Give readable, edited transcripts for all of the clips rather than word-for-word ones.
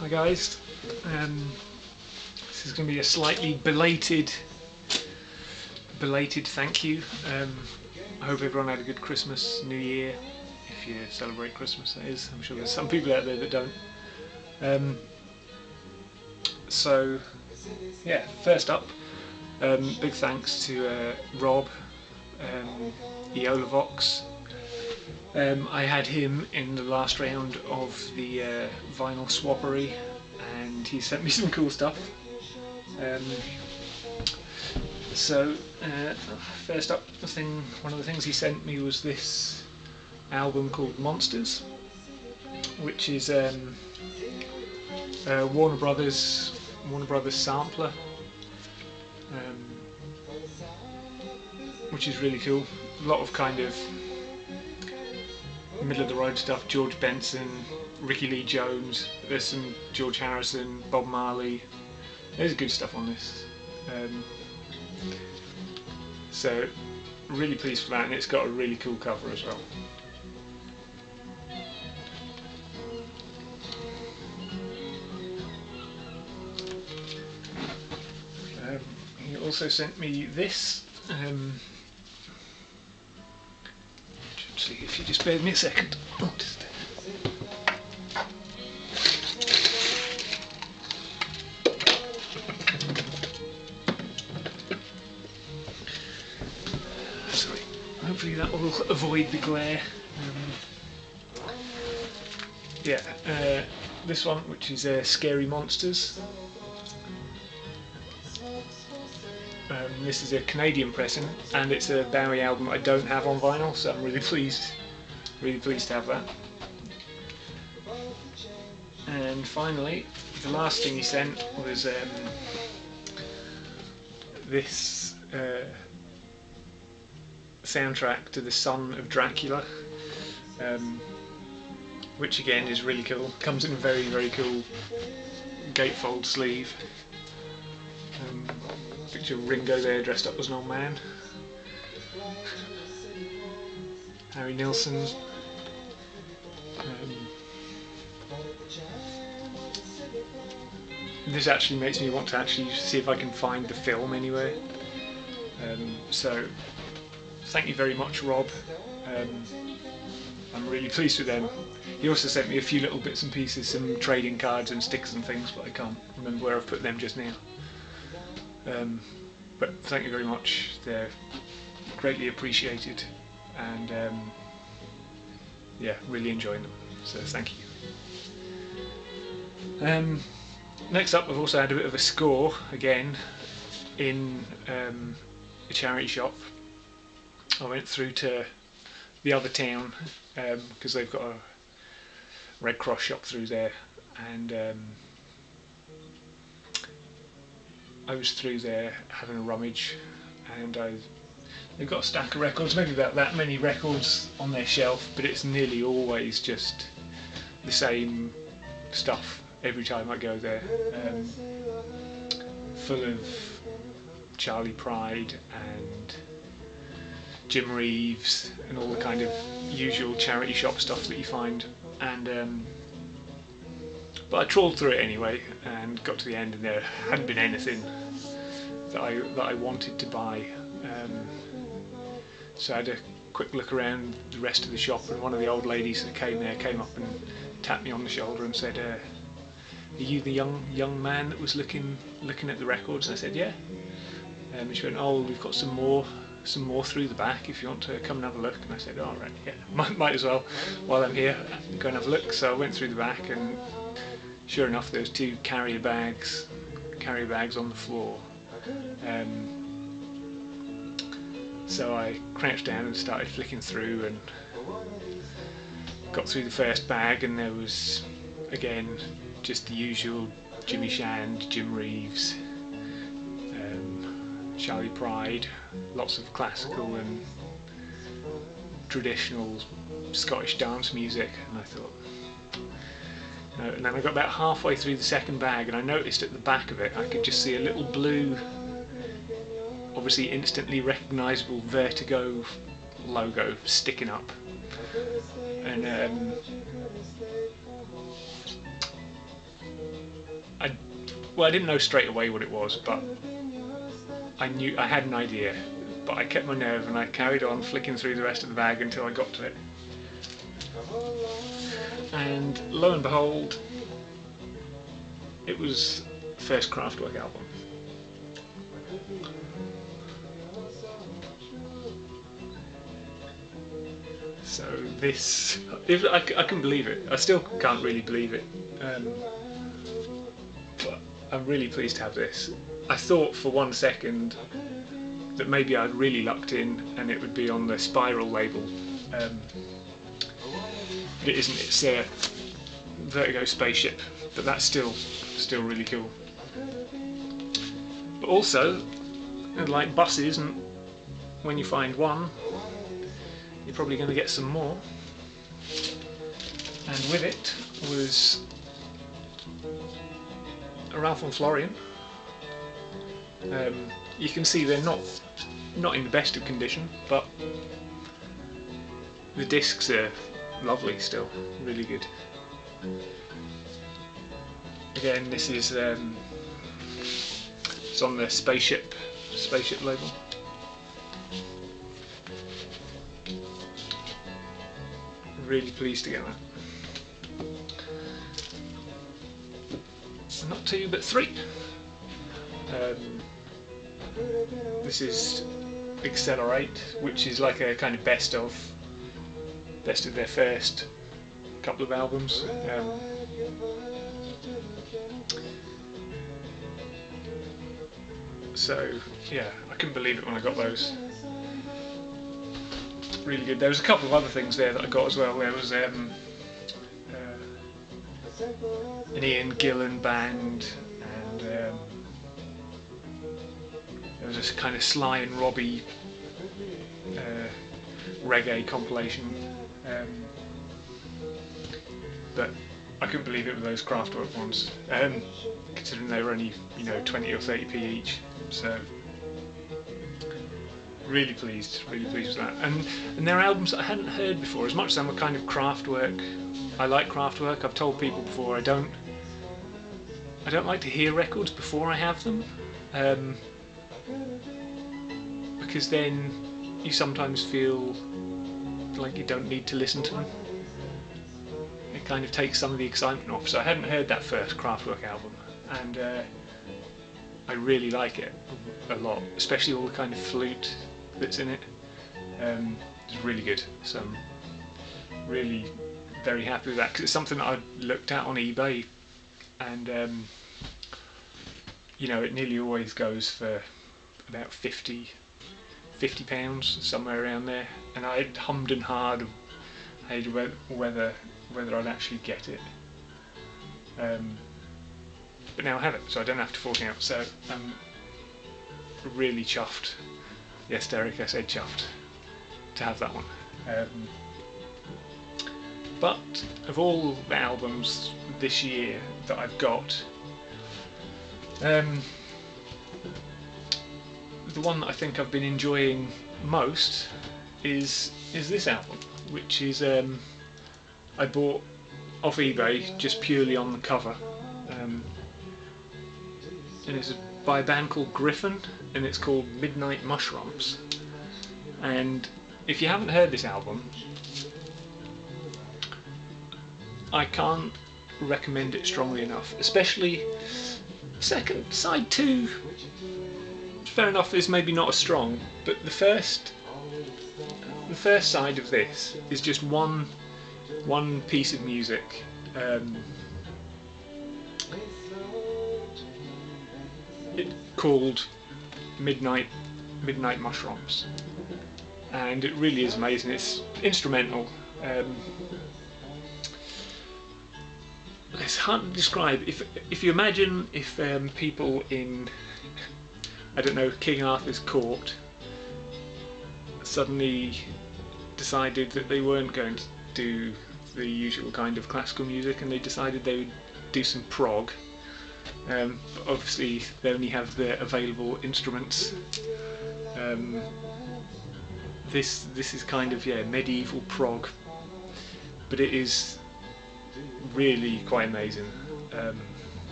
Hi guys, this is going to be a slightly belated thank you. I hope everyone had a good Christmas, New Year, if you celebrate Christmas that is. I'm sure there's some people out there that don't. So yeah, first up, big thanks to Rob, EoLoVoX. I had him in the last round of the vinyl Swappery, and he sent me some cool stuff. First up, one of the things he sent me was this album called Monsters, which is Warner Brothers sampler, which is really cool. A lot of kind of middle of the road stuff, George Benson, Ricky Lee Jones, there's some George Harrison, Bob Marley, there's good stuff on this. So really pleased for that, and it's got a really cool cover as well. He also sent me this. See if you just bear with me a second. Oh, sorry. Hopefully that will avoid the glare. This one, which is Scary Monsters. This is a Canadian pressing, and it's a Bowie album I don't have on vinyl, so I'm really pleased to have that. And finally, the last thing he sent was this soundtrack to The Son of Dracula, which again is really cool. Comes in a very, very cool gatefold sleeve. Picture of Ringo there dressed up as an old man. Harry Nilsson. This actually makes me want to actually see if I can find the film anywhere. So thank you very much, Rob. I'm really pleased with them. He also sent me a few little bits and pieces, some trading cards and stickers and things, but I can't remember where I've put them just now. But thank you very much, they're greatly appreciated, and yeah, really enjoying them, so thank you. Next up, I've also had a bit of a score again in a charity shop. I went through to the other town because they've got a Red Cross shop through there, and I was through there having a rummage, and they've got a stack of records, maybe about that many records on their shelf, but it's nearly always just the same stuff every time I go there, full of Charlie Pride and Jim Reeves and all the kind of usual charity shop stuff that you find, and but I trawled through it anyway and got to the end, and there hadn't been anything that I wanted to buy. So I had a quick look around the rest of the shop, and one of the old ladies that came there came up and tapped me on the shoulder and said, "Are you the young man that was looking at the records?" And I said, "Yeah." And she went, "Oh, we've got some more through the back if you want to come and have a look." And I said, "Oh, right, yeah, might as well while I'm here go and have a look." So I went through the back, and sure enough, there was two carrier bags on the floor. So I crouched down and started flicking through, and got through the first bag, and there was again just the usual Jimmy Shand, Jim Reeves, Charlie Pride, lots of classical and traditional Scottish dance music, and I thought, and then I got about halfway through the second bag, and I noticed at the back of it I could just see a little blue, obviously instantly recognisable Vertigo logo sticking up, and well, I didn't know straight away what it was, but I had an idea, but I kept my nerve and I carried on flicking through the rest of the bag until I got to it. And lo and behold, it was the first Kraftwerk album. So this, I can believe it. I still can't really believe it. But I'm really pleased to have this. I thought for one second that maybe I'd really lucked in and it would be on the Spiral label. But it isn't. It's a Vertigo Spaceship, but that's still really cool. But also, like buses, and when you find one, you're probably going to get some more. And with it was a Ralph and Florian. You can see they're not in the best of condition, but the discs are lovely still, really good. Again, this is it's on the Spaceship label. Really pleased to get that. Not 2 but 3. This is Accelerate, which is like a kind of best of their first couple of albums. So yeah, I couldn't believe it when I got those. Really good. There was a couple of other things there that I got as well. There was an Ian Gillan band, and there was this kind of Sly and Robbie reggae compilation. But I couldn't believe it with those Kraftwerk ones, considering they were only 20 or 30p each. So really pleased with that. And they're albums that I hadn't heard before. As much as I'm a kind of Kraftwerk, I like Kraftwerk. I've told people before I don't like to hear records before I have them, because then you sometimes feel like you don't need to listen to them. It kind of takes some of the excitement off. So I hadn't heard that first Kraftwerk album, and I really like it a lot, especially all the kind of flute that's in it. It's really good. So I'm really very happy with that, because it's something that I looked at on eBay, and it nearly always goes for about £50, somewhere around there, and I hummed and hawed whether I'd actually get it. But now I have it, so I don't have to fork out. So I'm really chuffed. Yes, Derek, I said chuffed to have that one. But of all the albums this year that I've got, the one that I think I've been enjoying most is this album, which is I bought off eBay just purely on the cover. And it's by a band called Gryphon, and it's called Midnight Mushrumps. And if you haven't heard this album, I can't recommend it strongly enough. Especially side 2, fair enough, is maybe not as strong, but the first side of this is just one piece of music. Called Midnight Mushrumps, and it really is amazing. It's instrumental. It's hard to describe. If you imagine if people in, I don't know, King Arthur's court suddenly decided that they weren't going to do the usual kind of classical music, and they decided they would do some prog. But obviously they only have the available instruments. This is kind of medieval prog, but it is really quite amazing.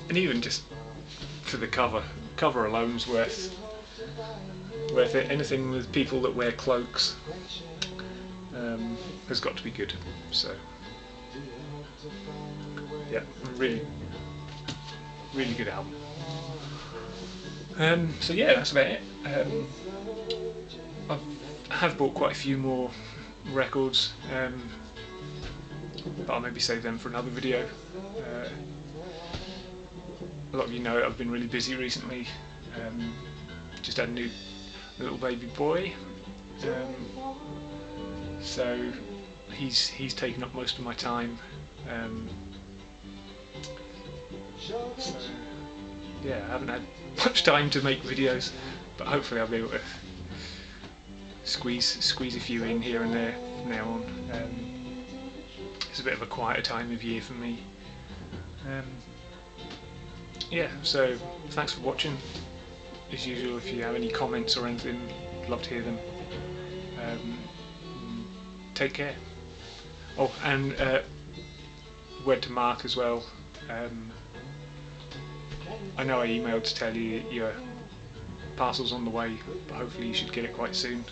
And even just for the cover alone's worth it. Anything with people that wear cloaks has got to be good. So yeah, really good album. So yeah, that's about it. I have bought quite a few more records, but I'll maybe save them for another video. A lot of you know I've been really busy recently. Just had a new little baby boy, so he's taken up most of my time. So yeah, I haven't had much time to make videos, but hopefully I'll be able to squeeze a few in here and there from now on. It's a bit of a quieter time of year for me. Yeah, so thanks for watching. As usual, if you have any comments or anything, I'd love to hear them. Take care. Oh, and word to Mark as well. I know I emailed to tell you your parcel's on the way, but hopefully you should get it quite soon.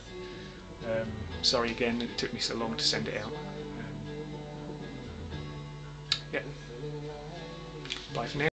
Sorry again, it took me so long to send it out. Yeah. Bye for now.